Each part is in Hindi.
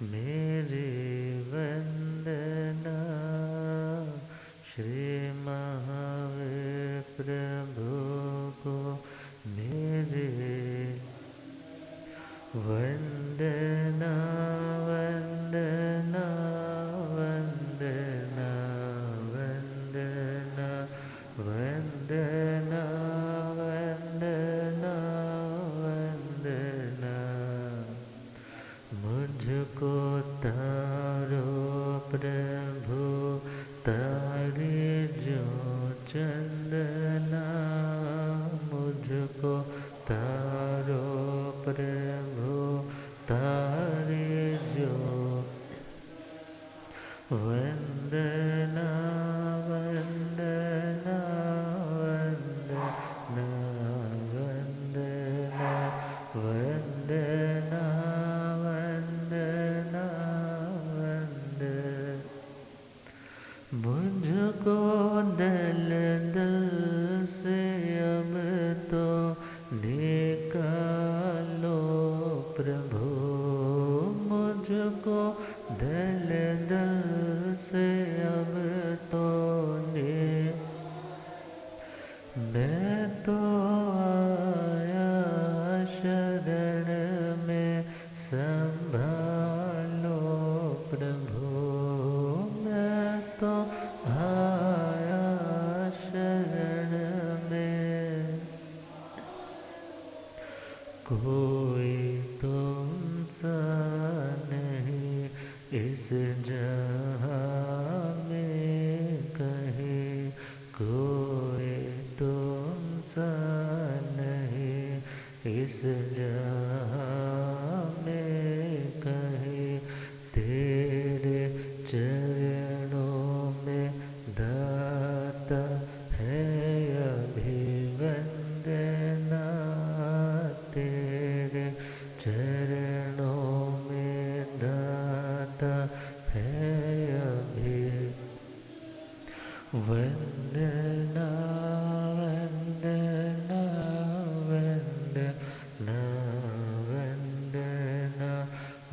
मेरी वंदना श्री महावीर प्रभु को, मेरी वंदना वंदना वंदना वंदना वंदना वंदना वंदना। मुझको तारो प्रभु तारे जो चंदना, मुझको तारो प्रभु तारे जो वंदना वंदना वंदना वंदना वंदना वंदना वंदना। मुझको दल दल से अब तो निकालो प्रभु, मुझको दल दल से अब तो मैं तो आया शरण में, संभालो प्रभु, मैं तो आया शरण में। कोई तुमसा नहीं इस जहां में कहे, कोई तुमसा नहीं इस जहां में कहे। तेरे चरणों में दाता है अभिवंदना, तेरे चरणों में दाता है अभिवंदना वंदना वंदना वंदना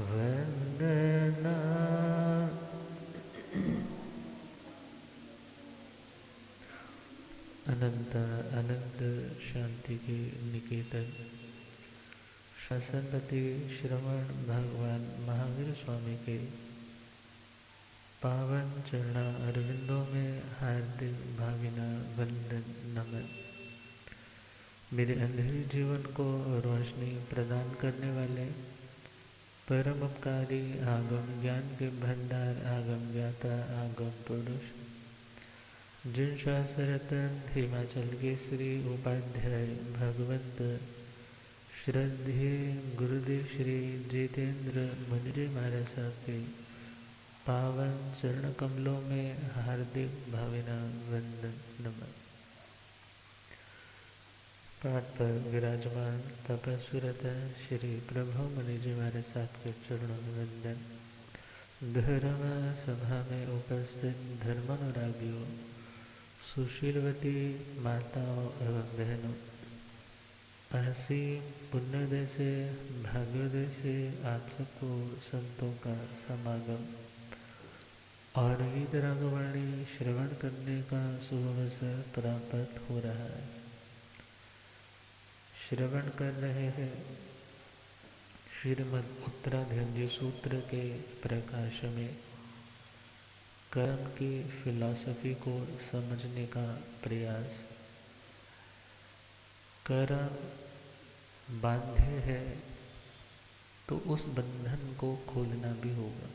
वंदना। अनंत अनंत शांति के निकेतन शासनपति श्रवण भगवान महावीर स्वामी के पावन चरणा अरविंदों में हार्दिक भावना वंदन नमन। मेरे अंधेरे जीवन को रोशनी प्रदान करने वाले परम उपकारी आगम ज्ञान के भंडार आगम ज्ञाता आगम पुरुष, जिन शास्त्ररत्न हिमाचल केसरी उपाध्याय भगवंत श्रद्धेय गुरुदेव श्री जितेंद्र मुनिजी महाराज साहब के पावन चरण कमलों में हार्दिक भावना वंदन नमन। पाठ पर विराजमान तपस्विरत श्री प्रभु मुनिजी महाराज साहब के चरणों में वंदन। धर्म सभा में उपस्थित धर्मानुरागियों, सुशीलवती माताओं एवं बहनों, असीम पुण्योदय से भाग्योदय से आप सबको संतों का समागम और गीत रागवाणी श्रवण करने का शुभ अवसर प्राप्त हो रहा है। श्रवण कर रहे हैं श्रीमद् उत्तराधिकारी सूत्र के प्रकाश में कर्म की फिलॉसफी को समझने का प्रयास। कर्म बांधे है तो उस बंधन को खोलना भी होगा,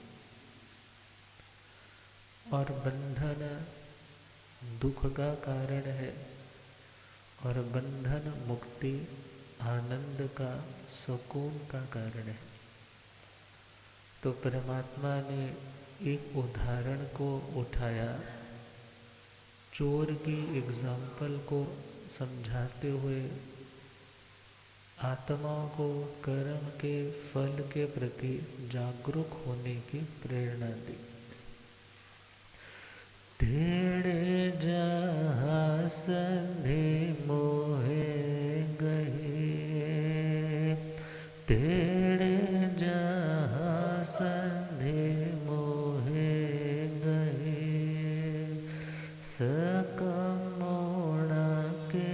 और बंधन दुख का कारण है, और बंधन मुक्ति आनंद का सुकून का कारण है। तो परमात्मा ने एक उदाहरण को उठाया, चोर की एग्जाम्पल को समझाते हुए आत्माओं को कर्म के फल के प्रति जागरूक होने की प्रेरणा दी। तेरे जहाँ संधि मोहे गए, तेरे जहाँ संधि सकमोणा के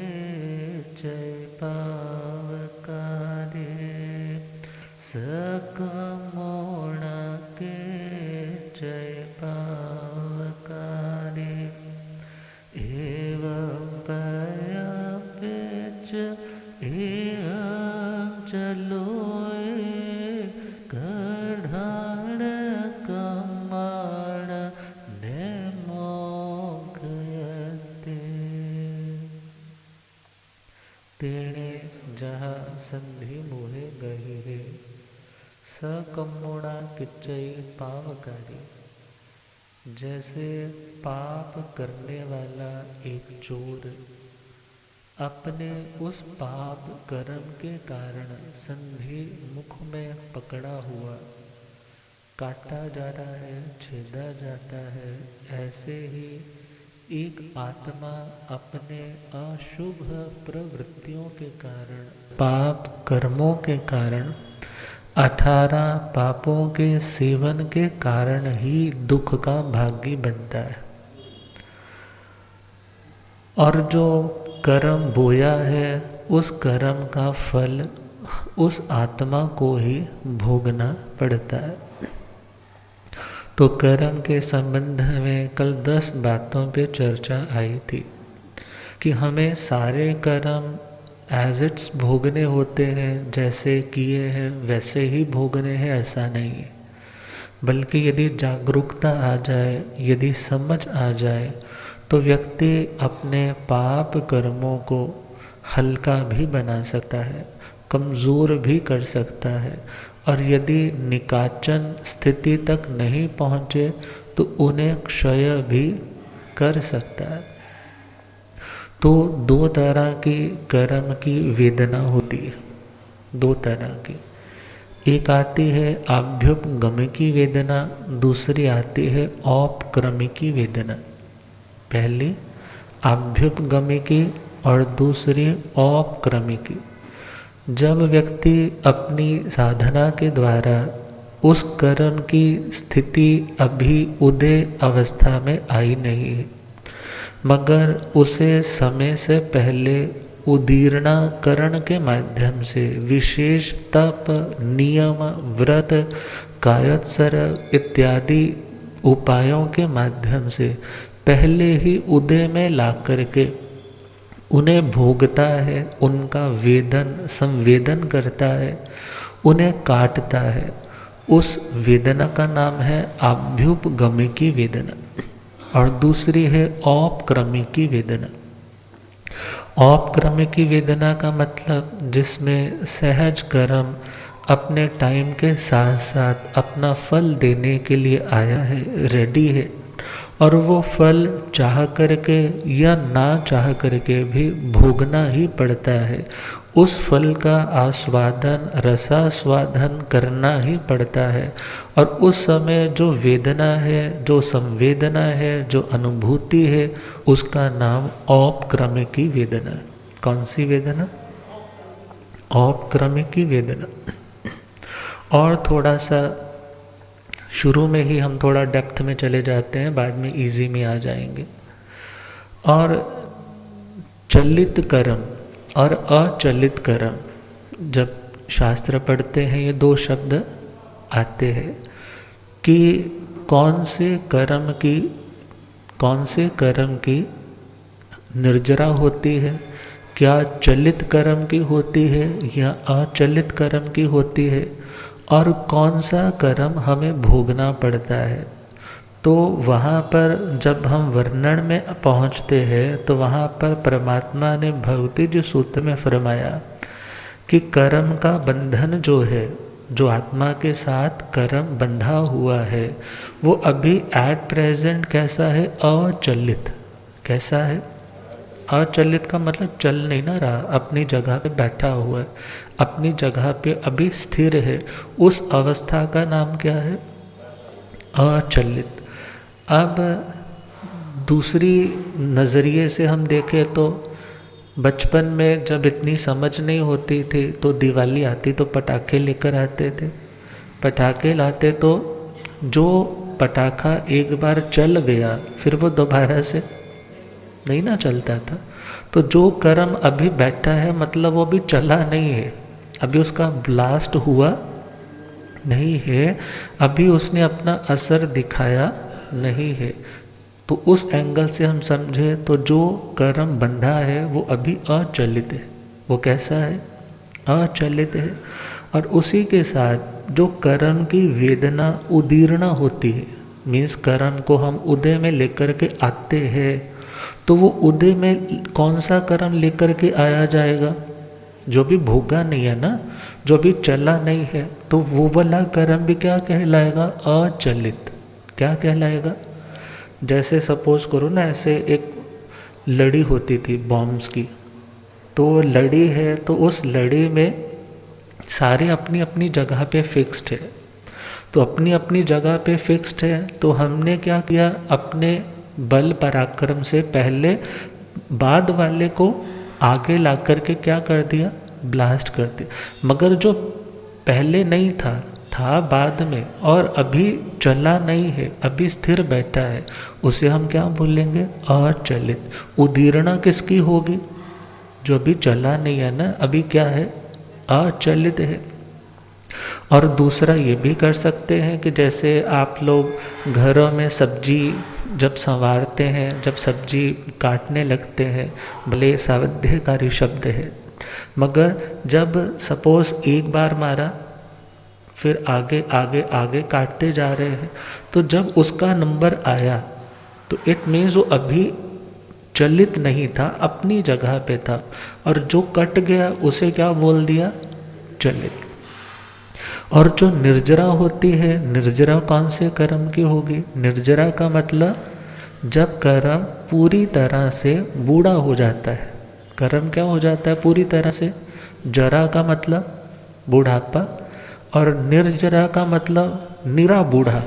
जय पावकारे, सकमोणा के जय पावकारे। एवं पया पेच चलोए कढ़ाण कमाण ने मोघयते। तेणे जहाँ संधि मोहे गहिरे, सकम्मोणा किच्चई पावकारी। जैसे पाप करने वाला एक चोर अपने उस पाप कर्म के कारण संधि मुख में पकड़ा हुआ काटा जा रहा है, छेदा जाता है, ऐसे ही एक आत्मा अपने अशुभ प्रवृत्तियों के कारण, पाप कर्मों के कारण, 18 पापों के सेवन के कारण ही दुख का भागी बनता है। और जो कर्म बोया है उस कर्म का फल उस आत्मा को ही भोगना पड़ता है। तो कर्म के संबंध में कल 10 बातों पे चर्चा आई थी कि हमें सारे कर्म एज इट्स भोगने होते हैं, जैसे किए हैं वैसे ही भोगने हैं, ऐसा नहीं है। बल्कि यदि जागरूकता आ जाए, यदि समझ आ जाए, तो व्यक्ति अपने पाप कर्मों को हल्का भी बना सकता है, कमज़ोर भी कर सकता है, और यदि निकाचन स्थिति तक नहीं पहुँचे तो उन्हें क्षय भी कर सकता है। तो 2 तरह की कर्म की वेदना होती है, 2 तरह की। एक आती है आभ्युपगमिकी वेदना, दूसरी आती है औपक्रमिकी वेदना। पहली आभ्युपगमिकी और दूसरी औपक्रमिकी। जब व्यक्ति अपनी साधना के द्वारा उस कर्म की स्थिति अभी उदय अवस्था में आई नहीं है, मगर उसे समय से पहले उदीर्णाकरण के माध्यम से विशेष तप, नियम, व्रत, कायोत्सर इत्यादि उपायों के माध्यम से पहले ही उदय में ला करके उन्हें भोगता है, उनका वेदन संवेदन करता है, उन्हें काटता है, उस वेदना का नाम है आभ्युपगमिकी वेदना। और दूसरी है औपक्रमिकी वेदना। औपक्रमिकी वेदना का मतलब जिसमें सहज कर्म अपने टाइम के साथ साथ अपना फल देने के लिए आया है, रेडी है, और वो फल चाह करके या ना चाह करके भी भोगना ही पड़ता है। उस फल का आस्वादन, रसास्वादन करना ही पड़ता है। और उस समय जो वेदना है, जो संवेदना है, जो अनुभूति है, उसका नाम औपक्रमिकी वेदना। कौन सी वेदना? औपक्रमिकी वेदना। और थोड़ा सा शुरू में ही हम थोड़ा डेप्थ में चले जाते हैं, बाद में इजी में आ जाएंगे। और चलित कर्म और अचलित कर्म, जब शास्त्र पढ़ते हैं ये 2 शब्द आते हैं कि कौन से कर्म की निर्जरा होती है, क्या चलित कर्म की होती है या अचलित कर्म की होती है, और कौन सा कर्म हमें भोगना पड़ता है। तो वहाँ पर जब हम वर्णन में पहुँचते हैं तो वहाँ पर परमात्मा ने भगवती जी सूत्र में फरमाया कि कर्म का बंधन जो है, जो आत्मा के साथ कर्म बंधा हुआ है, वो अभी एट प्रेजेंट कैसा है? अचलित। कैसा है? अचलित का मतलब चल नहीं ना रहा, अपनी जगह पे बैठा हुआ है, अपनी जगह पे अभी स्थिर है। उस अवस्था का नाम क्या है? अचलित। अब दूसरी नज़रिए से हम देखें तो बचपन में जब इतनी समझ नहीं होती थी तो दिवाली आती तो पटाखे लेकर आते थे। पटाखे लाते तो जो पटाखा एक बार चल गया फिर वो दोबारा से नहीं ना चलता था। तो जो कर्म अभी बैठा है मतलब वो अभी चला नहीं है, अभी उसका ब्लास्ट हुआ नहीं है, अभी उसने अपना असर दिखाया नहीं है। तो उस एंगल से हम समझे तो जो कर्म बंधा है वो अभी अचलित है। वो कैसा है? अचलित है। और उसी के साथ जो कर्म की वेदना उदीर्ण होती है, मीन्स कर्म को हम उदय में लेकर के आते हैं, तो वो उदय में कौन सा कर्म लेकर के आया जाएगा? जो भी भोगा नहीं है ना, जो भी चला नहीं है, तो वो वाला कर्म भी क्या कहलाएगा? अचलित। क्या कहलाएगा? जैसे सपोज करो ना, ऐसे एक लड़ी होती थी बॉम्ब्स की, तो वो लड़ी है तो उस लड़ी में सारे अपनी अपनी जगह पे फिक्स्ड है। तो अपनी अपनी जगह पे फिक्स्ड है, तो हमने क्या किया? अपने बल पराक्रम से पहले बाद वाले को आगे ला करके क्या कर दिया? ब्लास्ट कर दिया। मगर जो पहले नहीं था, था बाद में, और अभी चला नहीं है, अभी स्थिर बैठा है, उसे हम क्या बोलेंगे? अचलित। उदीर्णा किसकी होगी? जो अभी चला नहीं है ना, अभी क्या है? अचलित है। और दूसरा ये भी कर सकते हैं कि जैसे आप लोग घरों में सब्जी जब संवारते हैं, जब सब्जी काटने लगते हैं, भले सावध्यकारी शब्द है, मगर जब सपोज एक बार मारा, फिर आगे आगे आगे काटते जा रहे हैं, तो जब उसका नंबर आया तो इट मीन्स वो अभी चलित नहीं था, अपनी जगह पे था, और जो कट गया उसे क्या बोल दिया? चलित। और जो निर्जरा होती है, निर्जरा कौन से कर्म की होगी? निर्जरा का मतलब जब कर्म पूरी तरह से बूढ़ा हो जाता है। कर्म क्या हो जाता है पूरी तरह से? जरा का मतलब बूढ़ापा, और निर्जरा का मतलब निरा बूढ़ा,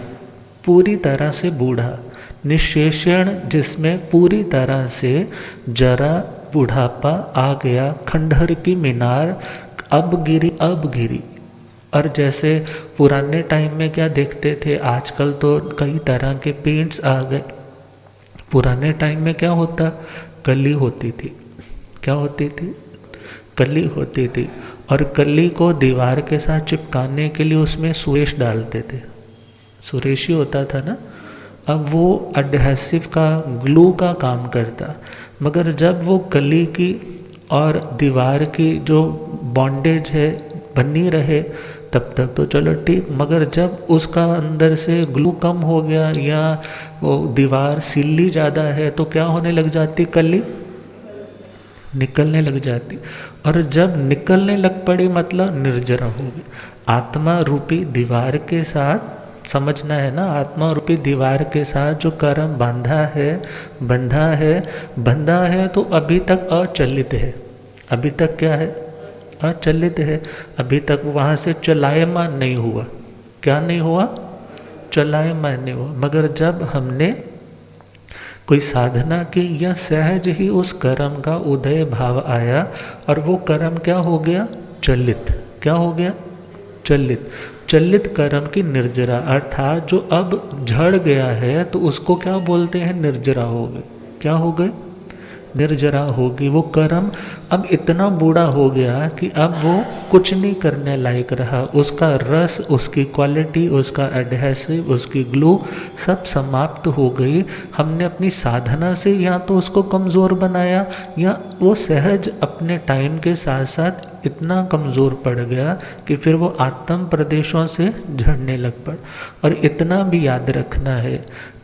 पूरी तरह से बूढ़ा, निशेषण, जिसमें पूरी तरह से जरा बूढ़ापा आ गया, खंडहर की मीनार अब गिरी, अब गिरी। और जैसे पुराने टाइम में क्या देखते थे, आजकल तो कई तरह के पेंट्स आ गए। पुराने टाइम में क्या होता? कली होती थी। क्या होती थी? कली होती थी, और कली को दीवार के साथ चिपकाने के लिए उसमें सुरेश डालते थे। सुरेश ही होता था ना। अब वो एडहेसिव का, ग्लू का काम करता, मगर जब वो कली की और दीवार की जो बॉन्डेज है बनी रहे तब तक तो चलो ठीक, मगर जब उसका अंदर से ग्लू कम हो गया या वो दीवार सिल्ली ज़्यादा है तो क्या होने लग जाती? कली निकलने लग जाती। और जब निकलने लग पड़ी मतलब निर्जरा होगी। आत्मा रूपी दीवार के साथ समझना है ना, आत्मा रूपी दीवार के साथ जो कर्म बांधा है, बंधा है, बंधा है, तो अभी तक अचलित है। अभी तक क्या है? अचलित है। अभी तक वहाँ से चलायमान नहीं हुआ। क्या नहीं हुआ? चलायमान नहीं हुआ। मगर जब हमने कोई साधना की या सहज ही उस कर्म का उदय भाव आया और वो कर्म क्या हो गया? चलित। क्या हो गया? चलित। चलित कर्म की निर्जरा, अर्थात जो अब झड़ गया है तो उसको क्या बोलते हैं? निर्जरा हो गए। क्या हो गए? निर्जरा होगी। वो कर्म अब इतना बूढ़ा हो गया कि अब वो कुछ नहीं करने लायक रहा। उसका रस, उसकी क्वालिटी, उसका एडहेसिव, उसकी ग्लू सब समाप्त हो गई। हमने अपनी साधना से या तो उसको कमज़ोर बनाया या वो सहज अपने टाइम के साथ साथ इतना कमज़ोर पड़ गया कि फिर वो आत्म प्रदेशों से झड़ने लग पड़। और इतना भी याद रखना है,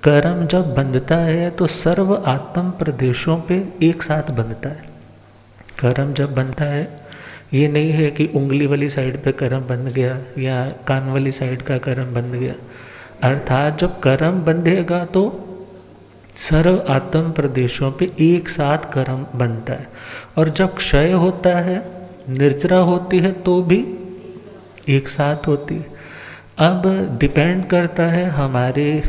कर्म जब बंधता है तो सर्व आत्म प्रदेशों पे एक साथ बंधता है। कर्म जब बनता है, ये नहीं है कि उंगली वाली साइड पे कर्म बंध गया या कान वाली साइड का कर्म बंध गया। अर्थात जब कर्म बंधेगा तो सर्व आत्म प्रदेशों पे एक साथ कर्म बनता है। और जब क्षय होता है, निर्जरा होती है, तो भी एक साथ होती है। अब डिपेंड करता है हमारे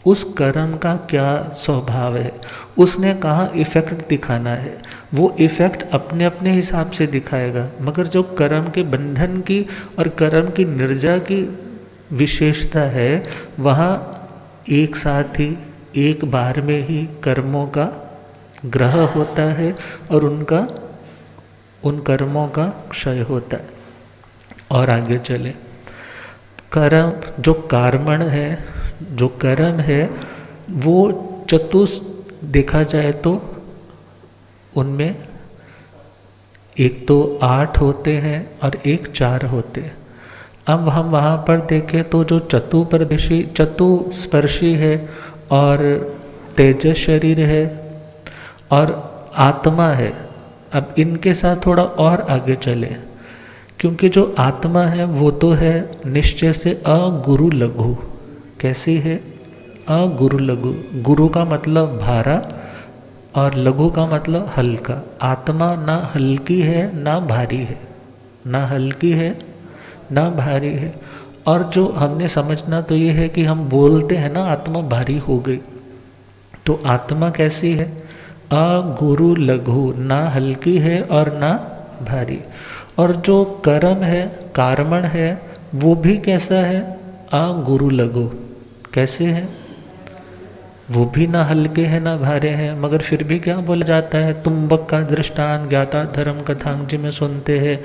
उस कर्म का क्या स्वभाव है, उसने कहाँ इफ़ेक्ट दिखाना है, वो इफ़ेक्ट अपने अपने हिसाब से दिखाएगा। मगर जो कर्म के बंधन की और कर्म की निर्जरा की विशेषता है, वहाँ एक साथ ही एक बार में ही कर्मों का ग्रह होता है और उन कर्मों का क्षय होता है। और आगे चले, कर्म जो कार्मण है, जो कर्म है वो देखा जाए तो उनमें एक तो 8 होते हैं और एक 4 होते हैं। अब हम वहाँ पर देखें तो जो चतुस्पर्शी है और तेजस शरीर है और आत्मा है। अब इनके साथ थोड़ा और आगे चले, क्योंकि जो आत्मा है वो तो है निश्चय से अगुरु लघु। कैसी है? अगुरु लघु। गुरु का मतलब भारा और लघु का मतलब हल्का। आत्मा ना हल्की है ना भारी है, ना हल्की है ना भारी है। और जो हमने समझना तो ये है कि हम बोलते हैं ना आत्मा भारी हो गई, तो आत्मा कैसी है? अगुरु लघु, ना हल्की है और ना भारी। और जो कर्म है, कार्मण है, वो भी कैसा है? अगुरु लघु। कैसे है? वो भी ना हल्के हैं ना भारे हैं, मगर फिर भी क्या बोला जाता है? तुम्बक का दृष्टांत ज्ञाता धर्म कथांग जी में सुनते हैं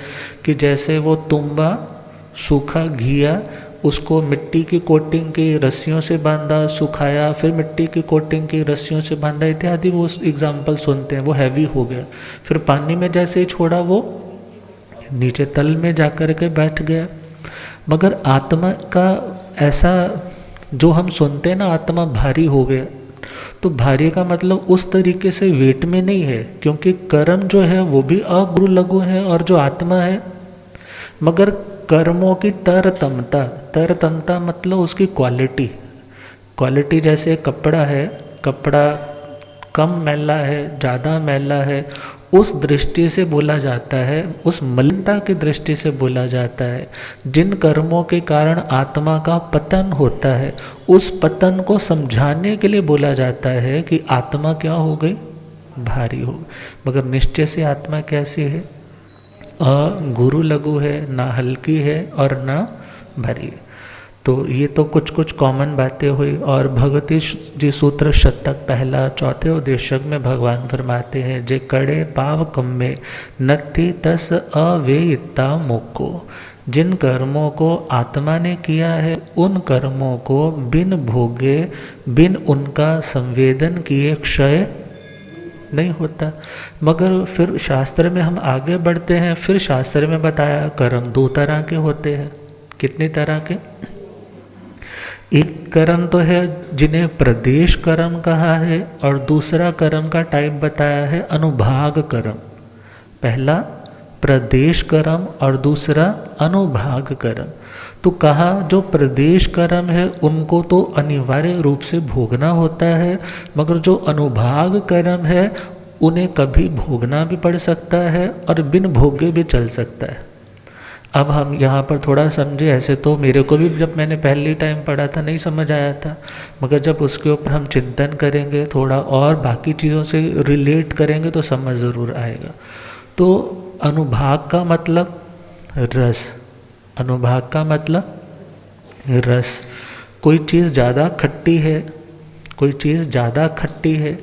कि जैसे वो तुम्बा सूखा घिया, उसको मिट्टी की कोटिंग की रस्सियों से बांधा, सुखाया, फिर मिट्टी की कोटिंग की रस्सियों से बांधा, इत्यादि वो एग्जाम्पल सुनते हैं। वो हैवी हो गया, फिर पानी में जैसे ही छोड़ा वो नीचे तल में जाकर के बैठ गया। मगर आत्मा का ऐसा जो हम सुनते हैं ना, आत्मा भारी हो गया, तो भारी का मतलब उस तरीके से वेट में नहीं है, क्योंकि कर्म जो है वो भी अगुरु लघु है और जो आत्मा है, मगर कर्मों की तरतमता मतलब उसकी क्वालिटी जैसे कपड़ा है, कपड़ा कम मैला है, ज़्यादा मैला है, उस दृष्टि से बोला जाता है, उस मलिनता की दृष्टि से बोला जाता है। जिन कर्मों के कारण आत्मा का पतन होता है, उस पतन को समझाने के लिए बोला जाता है कि आत्मा क्या हो गई? भारी हो गई। मगर निश्चय से आत्मा कैसी है? गुरु लघु है, ना हल्की है और ना भारी है। तो ये तो कुछ कॉमन बातें हुई। और भगवती जी सूत्र शतक पहला चौथे उद्देशक में भगवान फरमाते हैं, जे कड़े पाव कम्मे नत्थि तस अवेयिता मोको। जिन कर्मों को आत्मा ने किया है, उन कर्मों को बिन भोगे, बिन उनका संवेदन किए क्षय नहीं होता। मगर फिर शास्त्र में हम आगे बढ़ते हैं, फिर शास्त्र में बताया कर्म 2 तरह के होते हैं। कितनी तरह के? एक कर्म तो है जिन्हें प्रदेश कर्म कहा है, और दूसरा कर्म का टाइप बताया है अनुभाग कर्म। पहला प्रदेश कर्म और दूसरा अनुभाग कर्म। तो कहा जो प्रदेश कर्म है उनको तो अनिवार्य रूप से भोगना होता है, मगर जो अनुभाग कर्म है उन्हें कभी भोगना भी पड़ सकता है और बिन भोगे भी चल सकता है। अब हम यहाँ पर थोड़ा समझे। ऐसे तो मेरे को भी जब मैंने पहली टाइम पढ़ा था नहीं समझ आया था, मगर जब उसके ऊपर हम चिंतन करेंगे, थोड़ा और बाकी चीज़ों से रिलेट करेंगे तो समझ ज़रूर आएगा। तो अनुभाग का मतलब रस। अनुभाग का मतलब रस। कोई चीज़ ज़्यादा खट्टी है, कोई चीज़ ज़्यादा खट्टी है,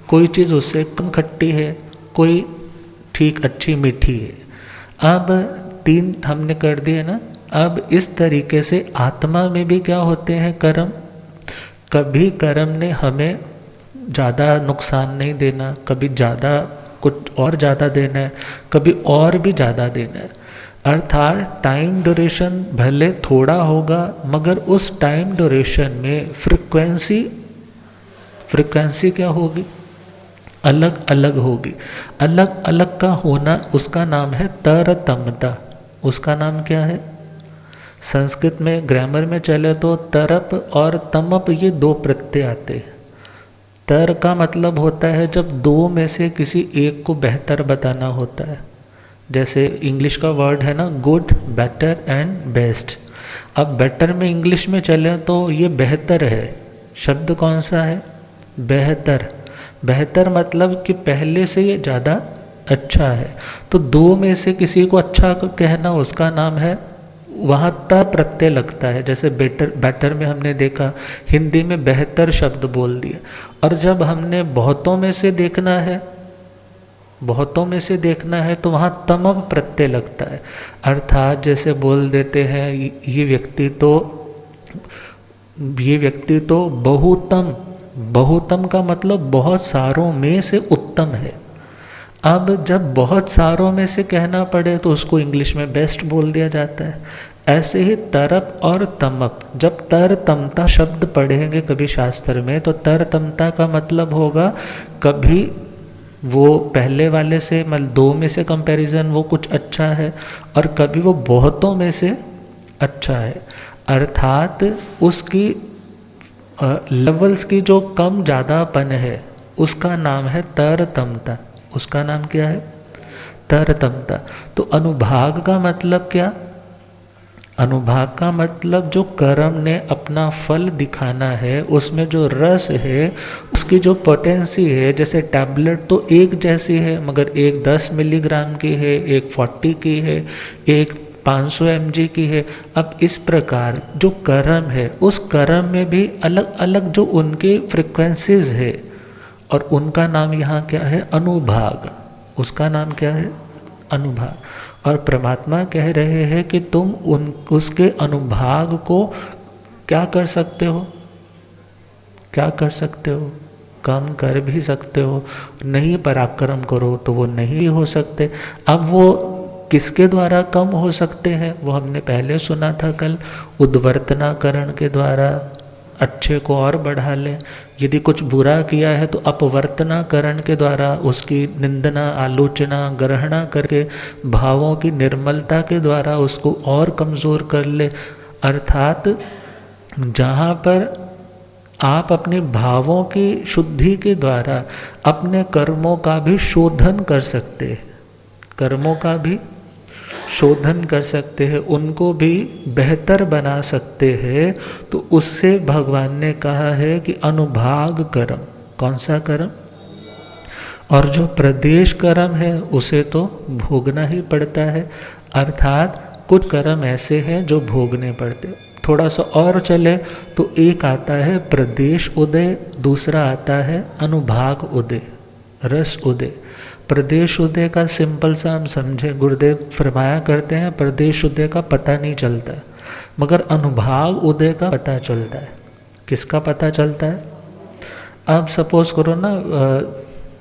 कोई चीज़ उससे कम खट्टी है, कोई ठीक अच्छी मीठी है। अब 3 हमने कर दिए ना। अब इस तरीके से आत्मा में भी क्या होते हैं कर्म। कभी कर्म ने हमें ज़्यादा नुकसान नहीं देना, कभी ज़्यादा कुछ और ज़्यादा देना है, कभी और भी ज़्यादा देना है। अर्थात टाइम ड्यूरेशन भले थोड़ा होगा, मगर उस टाइम ड्यूरेशन में फ्रिक्वेंसी क्या होगी? अलग अलग होगी। अलग अलग का होना उसका नाम है तरतमता। उसका नाम क्या है? संस्कृत में ग्रामर में चले तो तरप और तमप ये 2 प्रत्यय आते हैं। तर का मतलब होता है जब 2 में से किसी एक को बेहतर बताना होता है। जैसे इंग्लिश का वर्ड है ना गुड, बेटर एंड बेस्ट। अब बेटर में इंग्लिश में चले तो ये बेहतर है। शब्द कौन सा है? बेहतर। बेहतर मतलब कि पहले से ये ज़्यादा अच्छा है। तो 2 में से किसी को अच्छा कहना उसका नाम है वहाँ त प्रत्यय लगता है। जैसे बेटर में हमने देखा, हिंदी में बेहतर शब्द बोल दिया, और जब हमने बहुतों में से देखना है, बहुतों में से देखना है, तो वहाँ तम प्रत्यय लगता है। अर्थात जैसे बोल देते हैं ये व्यक्ति तो बहुतम, बहुतम का मतलब बहुत सारों में से उत्तम है। अब जब बहुत सारों में से कहना पड़े तो उसको इंग्लिश में बेस्ट बोल दिया जाता है। ऐसे ही तरप और तमप, जब तर तमता शब्द पढ़ेंगे कभी शास्त्र में, तो तर तमता का मतलब होगा कभी वो पहले वाले से मतलब दो में से कंपैरिजन वो कुछ अच्छा है, और कभी वो बहुतों में से अच्छा है। अर्थात उसकी लेवल्स की जो कम ज़्यादापन है उसका नाम है तरतमता। उसका नाम क्या है? तरतमता। तो अनुभाग का मतलब क्या? अनुभाग का मतलब जो कर्म ने अपना फल दिखाना है, उसमें जो रस है, उसकी जो पोटेंसी है, जैसे टैबलेट तो एक जैसी है, मगर एक 10 मिलीग्राम की है, एक 40 की है, एक 500 mg की है। अब इस प्रकार जो कर्म है, उस कर्म में भी अलग अलग जो उनके फ्रिक्वेंसीज है, और उनका नाम यहाँ क्या है? अनुभाग। उसका नाम क्या है? अनुभाग। और परमात्मा कह रहे हैं कि तुम उसके अनुभाग को क्या कर सकते हो? क्या कर सकते हो? कम कर भी सकते हो। नहीं पराक्रम करो तो वो नहीं हो सकते। अब वो किसके द्वारा कम हो सकते हैं? वो हमने पहले सुना था कल, उद्वर्तनाकरण के द्वारा अच्छे को और बढ़ा लें। यदि कुछ बुरा किया है तो अपवर्तनाकरण के द्वारा उसकी निंदना, आलोचना, ग्रहणा करके भावों की निर्मलता के द्वारा उसको और कमज़ोर कर ले। अर्थात जहाँ पर आप अपने भावों की शुद्धि के द्वारा अपने कर्मों का भी शोधन कर सकते हैं, कर्मों का भी शोधन कर सकते हैं, उनको भी बेहतर बना सकते हैं, तो उससे भगवान ने कहा है कि अनुभाग कर्म। कौन सा कर्म? और जो प्रदेश कर्म है उसे तो भोगना ही पड़ता है। अर्थात कुछ कर्म ऐसे हैं जो भोगने पड़ते। थोड़ा सा और चले तो एक आता है प्रदेश उदय, दूसरा आता है अनुभाग उदय, रस उदय। प्रदेश उदय का सिंपल सा हम समझे, गुरुदेव फरमाया करते हैं प्रदेश उदय का पता नहीं चलता, मगर अनुभाग उदय का पता चलता है। किसका पता चलता है? आप सपोज करो ना,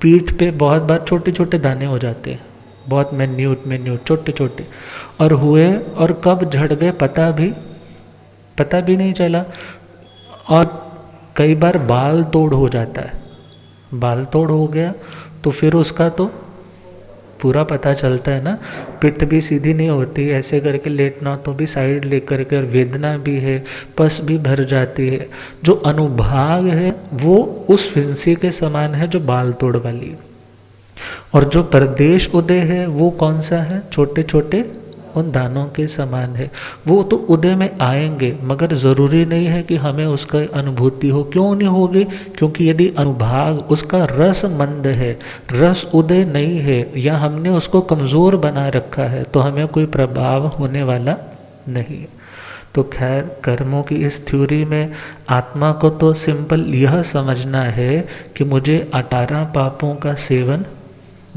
पीठ पे बहुत बार छोटे छोटे दाने हो जाते हैं, बहुत मिन्यूट छोटे छोटे, और हुए और कब झड़ गए पता भी नहीं चला। और कई बार बाल तोड़ हो जाता है, बाल तोड़ हो गया तो फिर उसका तो पूरा पता चलता है ना। पिठ भी सीधी नहीं होती, ऐसे करके लेटना तो भी साइड लेकर के, और वेदना भी है, पस भी भर जाती है। जो अनुभाग है वो उस फिंसी के समान है जो बाल तोड़ वाली। और जो प्रदेश उदय है वो कौन सा है? छोटे छोटे उन दानों के समान है। वो तो उदय में आएंगे, मगर ज़रूरी नहीं है कि हमें उसका अनुभूति हो। क्यों नहीं होगी? क्योंकि यदि अनुभाग उसका रस मंद है, रस उदय नहीं है, या हमने उसको कमज़ोर बना रखा है, तो हमें कोई प्रभाव होने वाला नहीं। तो खैर, कर्मों की इस थ्योरी में आत्मा को तो सिंपल यह समझना है कि मुझे 18 पापों का सेवन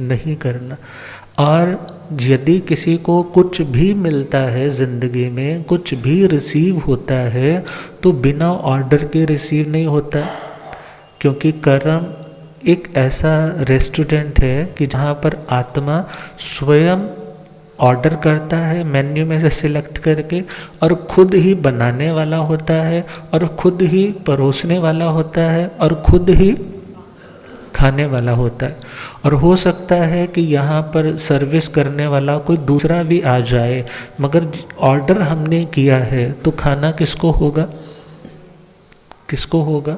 नहीं करना। और यदि किसी को कुछ भी मिलता है ज़िंदगी में, कुछ भी रिसीव होता है, तो बिना ऑर्डर के रिसीव नहीं होता। क्योंकि कर्म एक ऐसा रेस्टोरेंट है कि जहाँ पर आत्मा स्वयं ऑर्डर करता है, मेन्यू में से सिलेक्ट करके, और खुद ही बनाने वाला होता है, और खुद ही परोसने वाला होता है, और खुद ही खाने वाला होता है। और हो सकता है कि यहाँ पर सर्विस करने वाला कोई दूसरा भी आ जाए, मगर ऑर्डर हमने किया है तो खाना किसको होगा? किसको होगा?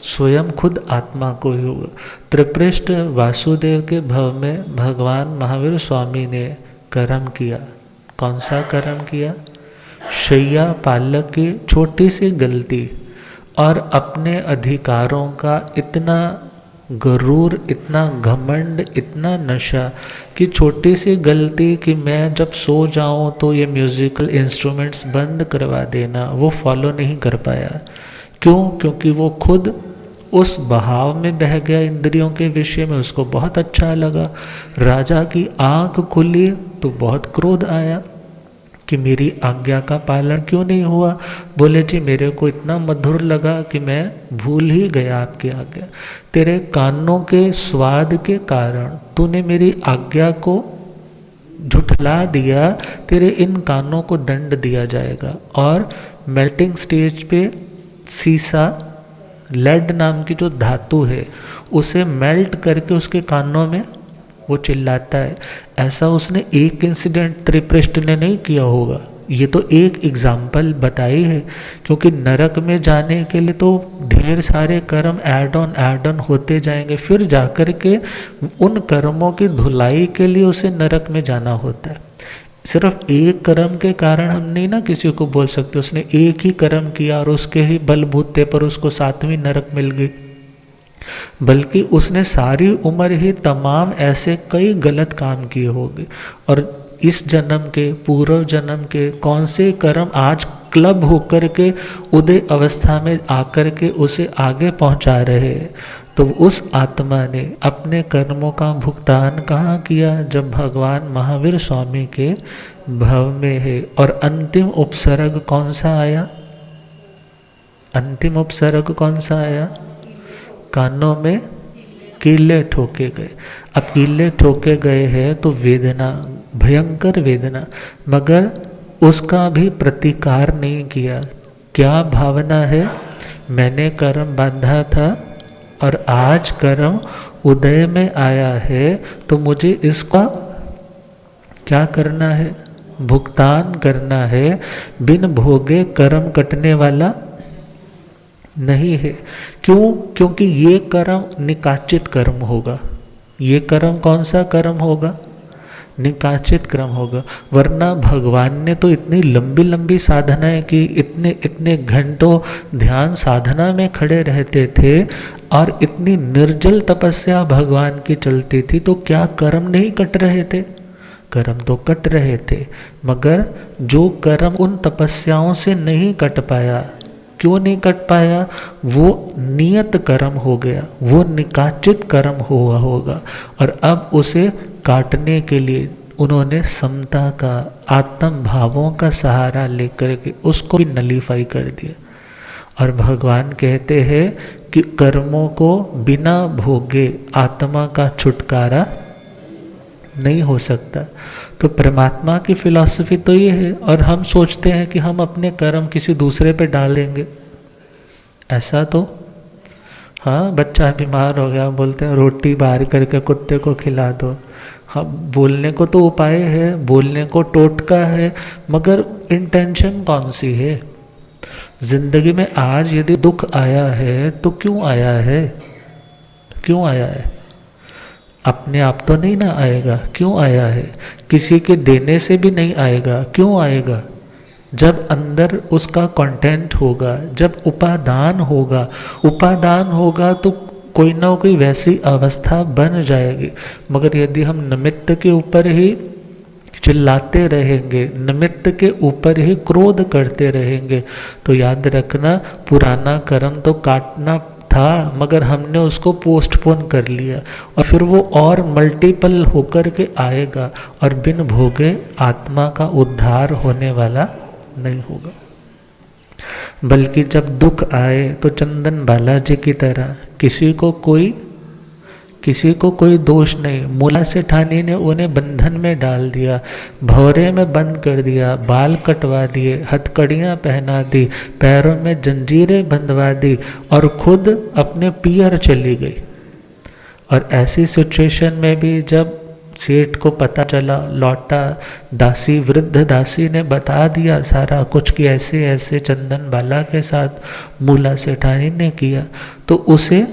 स्वयं खुद आत्मा को ही होगा। त्रिपृष्ठ वासुदेव के भव में भगवान महावीर स्वामी ने कर्म किया। कौन सा कर्म किया? शैया पालक की छोटी सी गलती और अपने अधिकारों का इतना गरूर, इतना घमंड, इतना नशा कि छोटी सी गलती कि मैं जब सो जाऊं तो ये म्यूजिकल इंस्ट्रूमेंट्स बंद करवा देना, वो फॉलो नहीं कर पाया। क्यों? क्योंकि वो खुद उस बहाव में बह गया इंद्रियों के विषय में, उसको बहुत अच्छा लगा। राजा की आंख खुली तो बहुत क्रोध आया कि मेरी आज्ञा का पालन क्यों नहीं हुआ। बोले जी मेरे को इतना मधुर लगा कि मैं भूल ही गया आपकी आज्ञा। तेरे कानों के स्वाद के कारण तूने मेरी आज्ञा को झुठला दिया, तेरे इन कानों को दंड दिया जाएगा। और मेल्टिंग स्टेज पे सीसा, लेड नाम की जो धातु है, उसे मेल्ट करके उसके कानों में वो चिल्लाता है। ऐसा उसने एक इंसिडेंट त्रिपृष्ठ ने नहीं किया होगा, ये तो एक एग्जाम्पल बताई है। क्योंकि नरक में जाने के लिए तो ढेर सारे कर्म ऐड ऑन होते जाएंगे, फिर जाकर के उन कर्मों की धुलाई के लिए उसे नरक में जाना होता है। सिर्फ एक कर्म के कारण हम नहीं ना किसी को बोल सकते उसने एक ही कर्म किया और उसके ही बलबूते पर उसको 7वीं नरक मिल गई, बल्कि उसने सारी उम्र ही तमाम ऐसे कई गलत काम किए होंगे। और इस जन्म के, पूर्व जन्म के कौन से कर्म आज क्लब होकर के उदय अवस्था में आकर के उसे आगे पहुंचा रहे हैं। तो उस आत्मा ने अपने कर्मों का भुगतान कहाँ किया? जब भगवान महावीर स्वामी के भव में है। और अंतिम उपसर्ग कौन सा आया? अंतिम उपसर्ग कौन सा आया? कानों में कीले ठोके गए। अब कीले ठोके गए हैं तो वेदना, भयंकर वेदना, मगर उसका भी प्रतिकार नहीं किया। क्या भावना है? मैंने कर्म बांधा था और आज कर्म उदय में आया है, तो मुझे इसका क्या करना है? भुगतान करना है। बिन भोगे कर्म कटने वाला नहीं है। क्यों? क्योंकि ये कर्म निकाचित कर्म होगा। ये कर्म कौन सा कर्म होगा? निकाचित कर्म होगा। वरना भगवान ने तो इतनी लंबी लंबी साधनाएं की, इतने इतने घंटों ध्यान साधना में खड़े रहते थे और इतनी निर्जल तपस्या भगवान की चलती थी, तो क्या कर्म नहीं कट रहे थे? कर्म तो कट रहे थे, मगर जो कर्म उन तपस्याओं से नहीं कट पाया, क्यों नहीं कट पाया? वो नियत कर्म हो गया, वो निकाचित कर्म हुआ होगा। और अब उसे काटने के लिए उन्होंने समता का, आत्म भावों का सहारा लेकर के उसको भी नलीफाई कर दिया। और भगवान कहते हैं कि कर्मों को बिना भोगे आत्मा का छुटकारा नहीं हो सकता। तो परमात्मा की फिलॉसफी तो ये है। और हम सोचते हैं कि हम अपने कर्म किसी दूसरे पे डाल देंगे। ऐसा तो हाँ, बच्चा बीमार हो गया, बोलते हैं रोटी बाहर करके कुत्ते को खिला दो। हाँ, बोलने को तो उपाय है, बोलने को टोटका है, मगर इंटेंशन कौन सी है? जिंदगी में आज यदि दुख आया है तो क्यों आया है? क्यों आया है? अपने आप तो नहीं ना आएगा। क्यों आया है? किसी के देने से भी नहीं आएगा। क्यों आएगा? जब अंदर उसका कंटेंट होगा, जब उपादान होगा, उपादान होगा तो कोई ना कोई वैसी अवस्था बन जाएगी। मगर यदि हम निमित्त के ऊपर ही चिल्लाते रहेंगे, निमित्त के ऊपर ही क्रोध करते रहेंगे, तो याद रखना पुराना कर्म तो काटना था, मगर हमने उसको पोस्टपोन कर लिया और फिर वो और मल्टीपल होकर के आएगा और बिन भोगे आत्मा का उद्धार होने वाला नहीं होगा। बल्कि जब दुख आए तो चंदन बालाजी की तरह किसी को कोई दोष नहीं। मूला सेठानी ने उन्हें बंधन में डाल दिया, भौरे में बंद कर दिया, बाल कटवा दिए, हथकड़ियाँ पहना दी, पैरों में जंजीरें बंधवा दी और खुद अपने पियर चली गई। और ऐसी सिचुएशन में भी जब सेठ को पता चला, लौटा, दासी, वृद्ध दासी ने बता दिया सारा कुछ कि ऐसे ऐसे चंदन बाला के साथ मूला सेठानी ने किया, तो उसे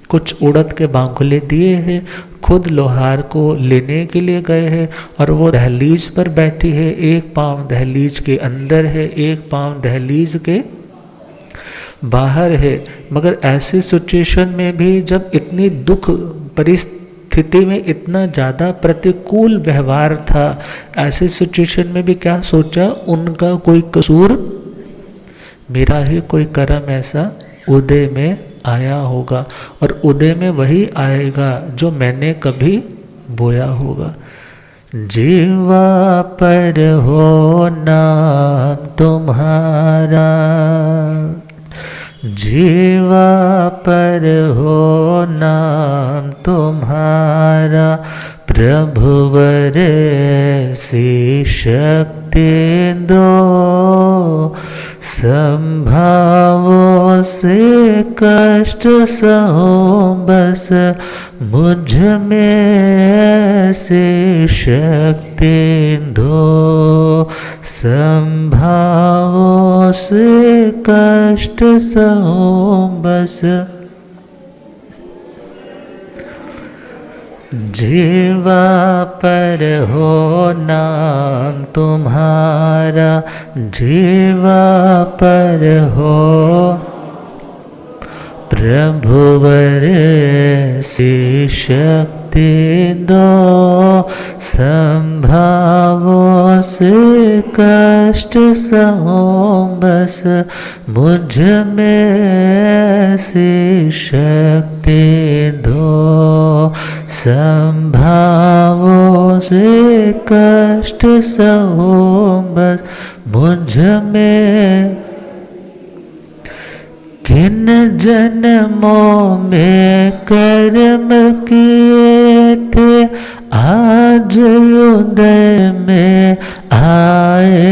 कुछ उड़द के बांकुले दिए हैं, खुद लोहार को लेने के लिए गए हैं और वो दहलीज पर बैठी है, एक पांव दहलीज के अंदर है, एक पांव दहलीज के बाहर है, मगर ऐसी सिचुएशन में भी जब इतनी दुख परिस्थिति में इतना ज़्यादा प्रतिकूल व्यवहार था, ऐसी सिचुएशन में भी क्या सोचा, उनका कोई कसूर, मेरा ही कोई कर्म ऐसा उदय में आया होगा, और उदय में वही आएगा जो मैंने कभी बोया होगा। जीवा पर हो नाम तुम्हारा, जीवा पर हो नाम तुम्हारा, प्रभुवर सी शक्ति दो, संभावों से कष्ट सहो बस, मुझ में से शक्ति दो, संभावों से कष्ट सहो बस। जीवा पर हो नाम तुम्हारा, जीवा पर हो, प्रभुवर सी शक्ति दो, संभावों से कष्ट सहो बस, मुझ में से शक्ति दो, संभावों से कष्ट सहो बस, मुझ में। किन जन्मों में कर्म किए थे, आज उदय में आए,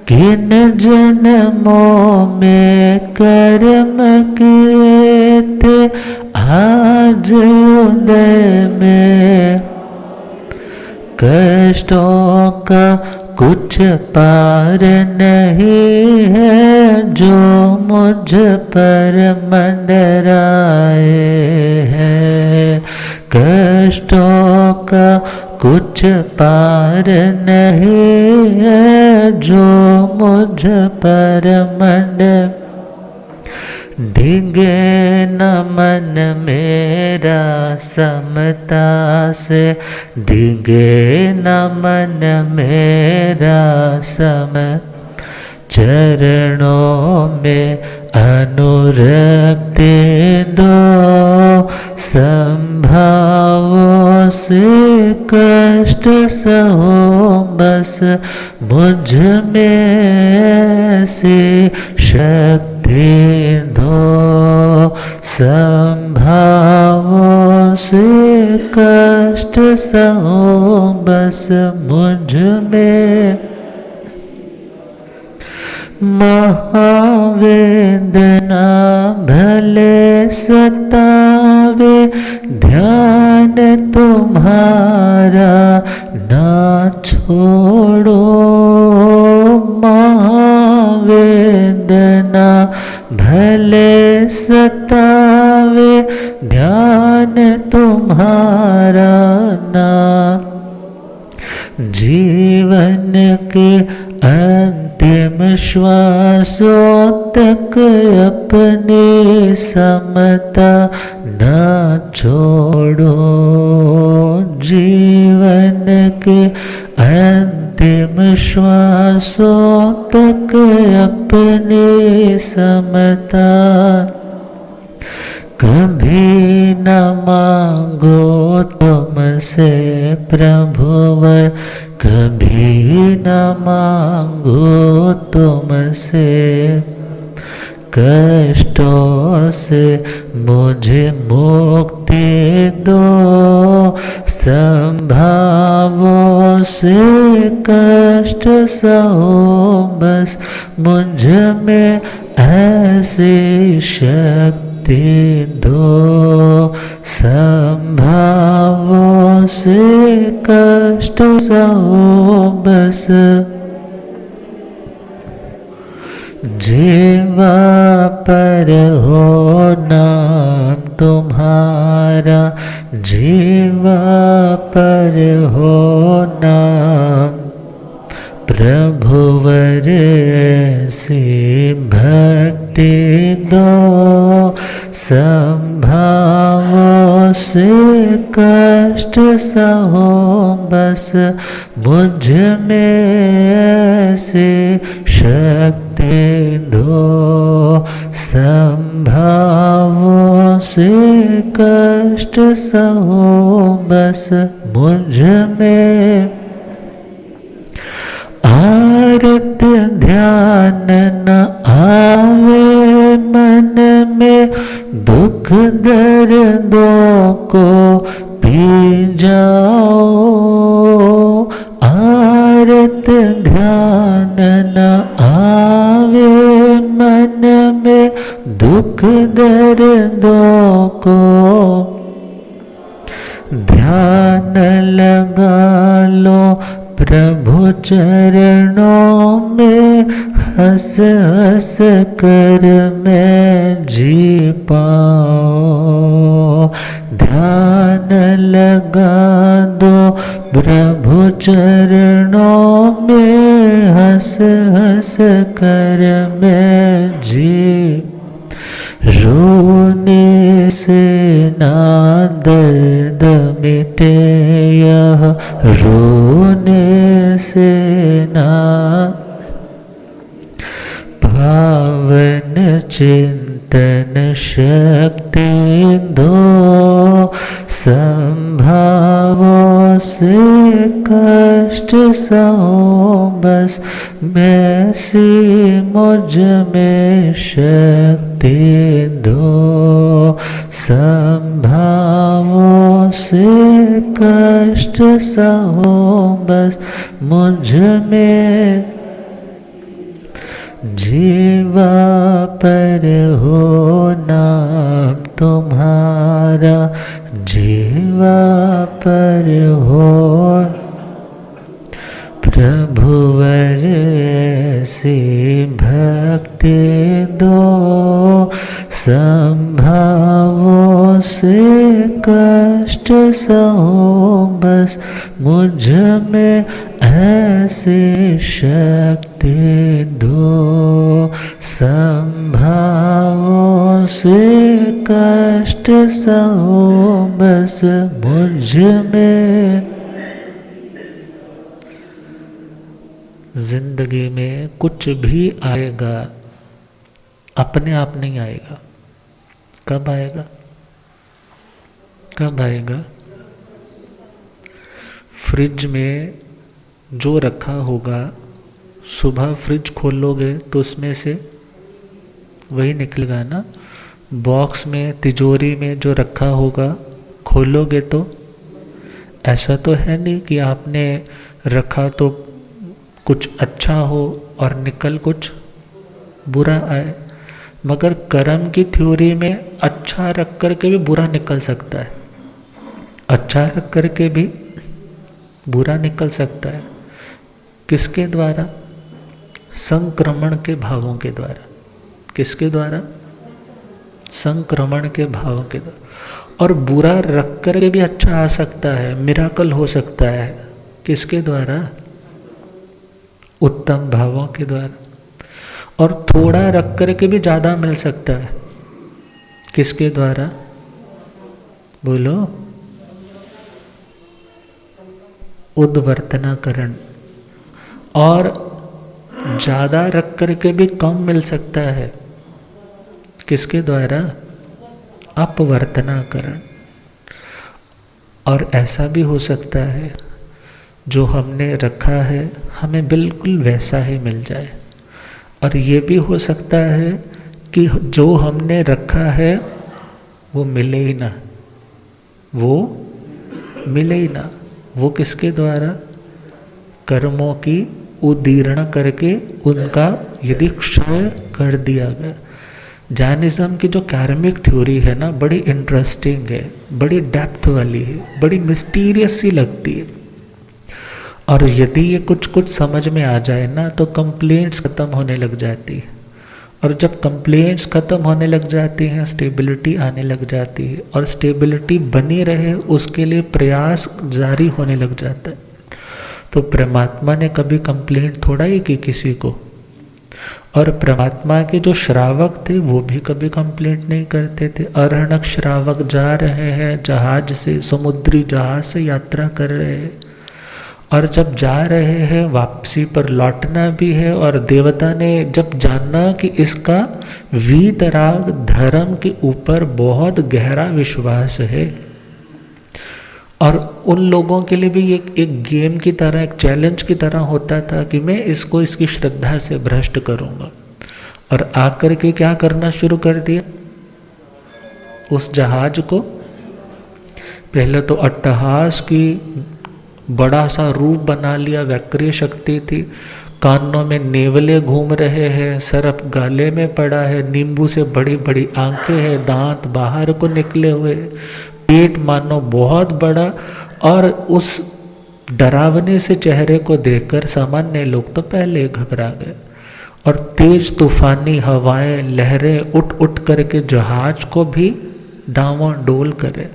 किन जन्मों में कर्म किए थे, आज उदय में। कष्टों का कुछ पार नहीं है, जो मुझ पर मंडराए हैं। कष्टों का कुछ पार नहीं है, जो मुझ पर मंडराए। डिगे न मन मेरा समता से, डिगे न मन मेरा सम, चरणों में अनुरक्ति दो, संभावों से कष्ट सहो बस, मुझ में से शक्ति दो, संभावों से कष्ट सहो बस, मुझ में। महावेदना भले सतावे, ध्यान तुम्हारा ना छोड़ो। महावेदना भले सतावे, ध्यान तुम्हारा ना। जीवन के अंतिम श्वासों तक अपनी समता न छोड़ो। जीवन के अंतिम श्वासों तक अपनी समता कभी न मांगो तुमसे प्रभुवर, कभी न मांगो तुमसे। कष्टों से मुझे मुक्ति दो, संभावों से कष्ट सहो बस, मुझ में ऐसी शक्ति दो, संभावों से कष्ट सहो बस। जीवा पर हो नाम तुम्हारा, जीवा पर हो नाम, प्रभुवर ऐसी भक्ति दो, संभावों से कष्ट सहो बस मुझ में ऐसी शक्ति दो, संभावों से कष्ट सहो बस मुझ में। आरत ध्यान न आवे मन में, दुख दर्दों को पी जाओ। आरत ध्यान न आवे मन में, दुख दर्दों को ध्यान लगा लो प्रभु चरणों में, हंस हंस कर मैं जी पाऊं। ध्यान लगा दो प्रभु चरणों में, हंस हंस कर मैं जी। रोने से ना दर्द मिटे यह, रोने से ना पावन चिंतन शक्ति दो, संभावों से कष्ट सहो बस वैसी मुझ में शक्ति दो, संभावों से कष्ट सहो बस मुझ में। जीवा पर हो नाम तुम्हारा, जीवा पर हो प्रभुवर ऐसी भक्ति दो, संभावों से कष्ट सहो बस मुझ में ऐसी शक्ति दो, संभावों से कष्ट सहो बस मुझ में। जिंदगी में कुछ भी आएगा अपने आप नहीं आएगा। कब आएगा? कब आएगा? फ्रिज में जो रखा होगा, सुबह फ्रिज खोलोगे तो उसमें से वही निकलेगा ना। बॉक्स में, तिजोरी में जो रखा होगा, खोलोगे तो ऐसा तो है नहीं कि आपने रखा तो कुछ अच्छा हो और निकल कुछ बुरा आए। मगर कर्म की थ्योरी में अच्छा रख कर के भी बुरा निकल सकता है, अच्छा रख कर के भी बुरा निकल सकता है। किसके द्वारा? संक्रमण के भावों के द्वारा। किसके द्वारा? संक्रमण के भावों के द्वारा। और बुरा रख कर के भी अच्छा आ सकता है, मिराकल हो सकता है। किसके द्वारा? उत्तम भावों के द्वारा। और थोड़ा रख कर के भी ज़्यादा मिल सकता है। किसके द्वारा? बोलो। उद्वर्तनाकरण। और ज़्यादा रख कर के भी कम मिल सकता है। किसके द्वारा? अपवर्तनाकरण। और ऐसा भी हो सकता है जो हमने रखा है हमें बिल्कुल वैसा ही मिल जाए। और ये भी हो सकता है कि जो हमने रखा है वो मिले ही ना, वो मिले ही ना। वो किसके द्वारा? कर्मों की उदीर्ण करके उनका यदि क्षय कर दिया गया। जैनिज्म की जो कार्मिक थ्योरी है ना, बड़ी इंटरेस्टिंग है, बड़ी डेप्थ वाली है, बड़ी मिस्टीरियस सी लगती है। और यदि ये कुछ कुछ समझ में आ जाए ना तो कंप्लेंट्स ख़त्म होने लग जाती है। और जब कंप्लेंट्स ख़त्म होने लग जाती हैं, स्टेबिलिटी आने लग जाती है। और स्टेबिलिटी बनी रहे उसके लिए प्रयास जारी होने लग जाता है। तो परमात्मा ने कभी कंप्लेंट थोड़ा ही की किसी को। और परमात्मा के जो श्रावक थे वो भी कभी कंप्लेंट नहीं करते थे। अरहणक श्रावक जा रहे हैं जहाज से, समुद्री जहाज से यात्रा कर रहे हैं, और जब जा रहे हैं वापसी पर लौटना भी है, और देवता ने जब जाना कि इसका वीतराग धर्म के ऊपर बहुत गहरा विश्वास है, और उन लोगों के लिए भी एक गेम की तरह, एक चैलेंज की तरह होता था कि मैं इसको इसकी श्रद्धा से भ्रष्ट करूँगा, और आकर के क्या करना शुरू कर दिया, उस जहाज को पहले तो अट्टहास की बड़ा सा रूप बना लिया, वक्रीय शक्ति थी, कानों में नेवले घूम रहे हैं, सरफ गाले में पड़ा है, नींबू से बड़ी बड़ी आंखें हैं, दांत बाहर को निकले हुए, पेट मानो बहुत बड़ा, और उस डरावने से चेहरे को देखकर सामान्य लोग तो पहले ही घबरा गए, और तेज तूफानी हवाएं लहरें उठ उठ करके जहाज को भी डांवाडोल करे।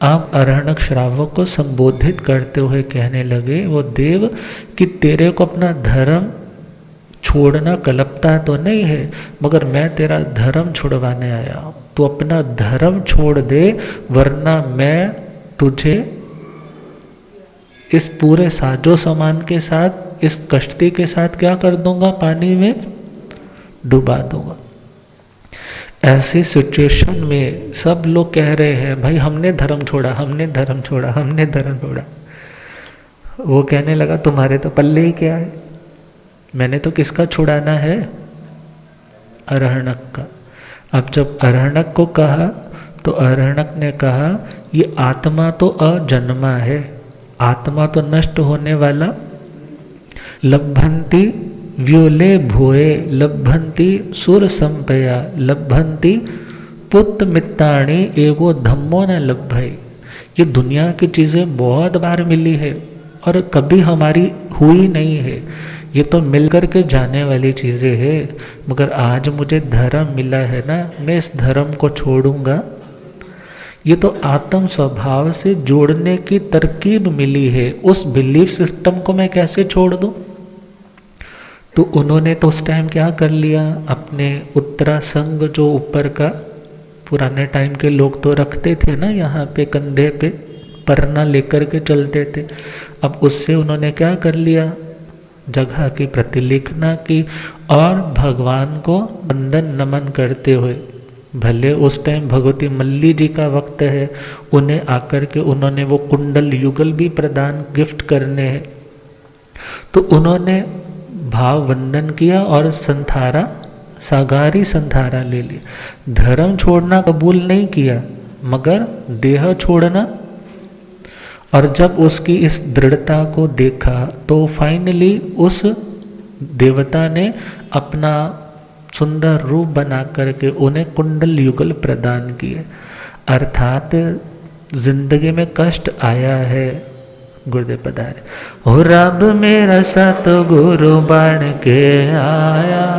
आप अरहणक श्रावक को संबोधित करते हुए कहने लगे, वो देव कि तेरे को अपना धर्म छोड़ना कल्पता तो नहीं है, मगर मैं तेरा धर्म छुड़वाने आया हूँ, तू अपना धर्म छोड़ दे, वरना मैं तुझे इस पूरे साजो सामान के साथ, इस कश्ती के साथ क्या कर दूंगा, पानी में डुबा दूंगा। ऐसी सिचुएशन में सब लोग कह रहे हैं भाई हमने धर्म छोड़ा, हमने धर्म छोड़ा, हमने धर्म छोड़ा। वो कहने लगा तुम्हारे तो पल्ले ही क्या है, मैंने तो किसका छुड़ाना है, अरहणक का। अब जब अरहणक को कहा तो अरहणक ने कहा ये आत्मा तो अजन्मा है, आत्मा तो नष्ट होने वाला, लभंती व्योले भोए लभंती सुर संपया लभंती पुत्र मित्ताणी एगो धम्मो न लभय। ये दुनिया की चीज़ें बहुत बार मिली है और कभी हमारी हुई नहीं है, ये तो मिलकर के जाने वाली चीज़ें हैं, मगर आज मुझे धर्म मिला है ना, मैं इस धर्म को छोड़ूंगा? ये तो आत्म स्वभाव से जोड़ने की तरकीब मिली है, उस बिलीफ सिस्टम को मैं कैसे छोड़ दूं? तो उन्होंने तो उस टाइम क्या कर लिया, अपने उत्तरासंग जो ऊपर का पुराने टाइम के लोग तो रखते थे ना, यहाँ पे कंधे पे परना लेकर के चलते थे, अब उससे उन्होंने क्या कर लिया, जगह की प्रतिलिखना की और भगवान को वंदन नमन करते हुए, भले उस टाइम भगवती मल्ली जी का वक्त है, उन्हें आकर के उन्होंने वो कुंडल युगल भी प्रदान गिफ्ट करने हैं, तो उन्होंने भाव वंदन किया और संथारा, सागारी संथारा ले लिया। धर्म छोड़ना कबूल नहीं किया मगर देह छोड़ना, और जब उसकी इस दृढ़ता को देखा तो फाइनली उस देवता ने अपना सुंदर रूप बना करके उन्हें कुंडल युगल प्रदान किए। अर्थात जिंदगी में कष्ट आया है, गुरुदेव पधारे, हो रब मेरा सतगुरु बन के आया,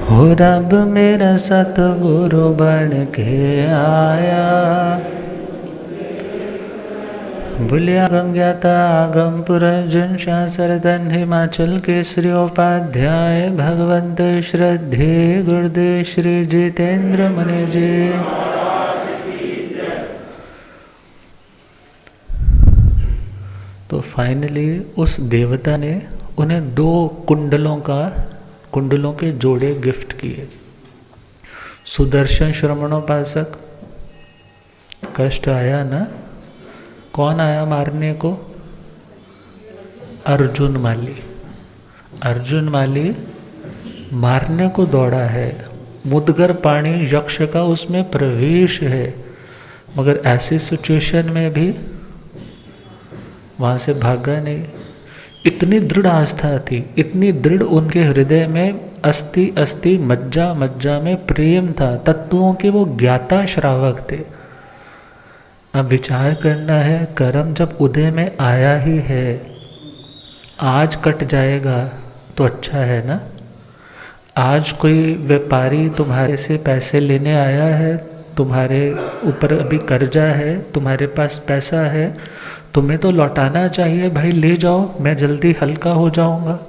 हो रब मेरा सतगुरु बन के आया, बुलिया गम ज्ञाता आगम पुरंजन शास्त्र धन हिमाचल केसरी उपाध्याय भगवंत श्रद्धे गुरुदेव श्री जितेंद्र मुनि जी। तो फाइनली उस देवता ने उन्हें 2 कुंडलों के जोड़े गिफ्ट किए। सुदर्शन श्रवणोपासक, कष्ट आया ना, कौन आया मारने को? अर्जुन माली मारने को दौड़ा है। मुदगर पाणी यक्ष का उसमें प्रवेश है, मगर ऐसी सिचुएशन में भी वहाँ से भागा नहीं। इतनी दृढ़ आस्था थी, इतनी दृढ़ उनके हृदय में अस्थि अस्थि मज्जा मज्जा में प्रेम था। तत्वों के वो ज्ञाता श्रावक थे। अब विचार करना है, कर्म जब उदय में आया ही है, आज कट जाएगा तो अच्छा है ना। आज कोई व्यापारी तुम्हारे से पैसे लेने आया है, तुम्हारे ऊपर अभी कर्जा है, तुम्हारे पास पैसा है, तुम्हें तो लौटाना चाहिए, भाई ले जाओ, मैं जल्दी हल्का हो जाऊंगा।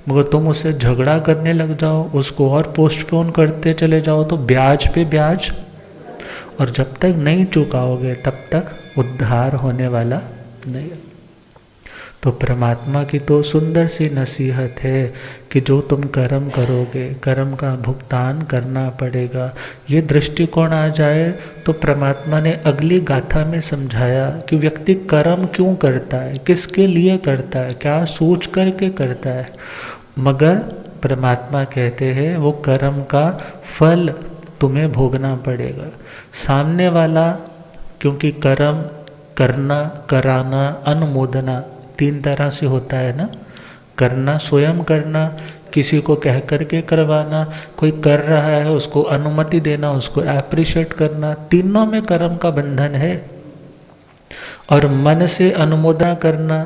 मगर तुम उससे झगड़ा करने लग जाओ, उसको और पोस्टपोन करते चले जाओ, तो ब्याज पे ब्याज, और जब तक नहीं चुकाओगे तब तक उद्धार होने वाला नहीं। तो परमात्मा की तो सुंदर सी नसीहत है कि जो तुम कर्म करोगे, कर्म का भुगतान करना पड़ेगा। ये दृष्टिकोण आ जाए तो परमात्मा ने अगली गाथा में समझाया कि व्यक्ति कर्म क्यों करता है, किसके लिए करता है, क्या सोच करके करता है। मगर परमात्मा कहते हैं वो कर्म का फल तुम्हें भोगना पड़ेगा। सामने वाला, क्योंकि कर्म करना, कराना, अनुमोदना 3 तरह से होता है ना। करना, स्वयं करना, किसी को कह करके करवाना, कोई कर रहा है उसको अनुमति देना, उसको एप्रिशिएट करना, तीनों में कर्म का बंधन है। और मन से अनुमोदन करना,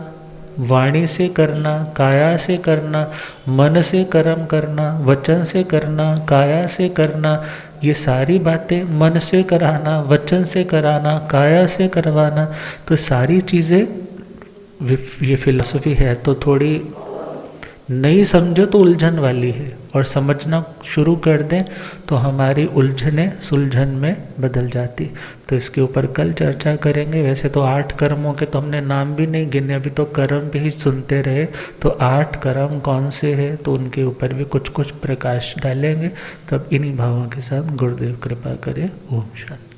वाणी से करना, काया से करना, मन से कर्म करना, वचन से करना, काया से करना, ये सारी बातें मन से कराना, वचन से कराना, काया से करवाना, तो सारी चीज़ें ये फिलॉसफी है तो थोड़ी नहीं समझो तो उलझन वाली है, और समझना शुरू कर दें तो हमारी उलझने सुलझन में बदल जाती। तो इसके ऊपर कल चर्चा करेंगे। वैसे तो 8 कर्मों के तो हमने नाम भी नहीं गिने, अभी तो कर्म भी ही सुनते रहे। तो 8 कर्म कौन से हैं तो उनके ऊपर भी कुछ कुछ प्रकाश डालेंगे। तब इन्हीं भावों के साथ गुरुदेव कृपा करे। ओम शांति।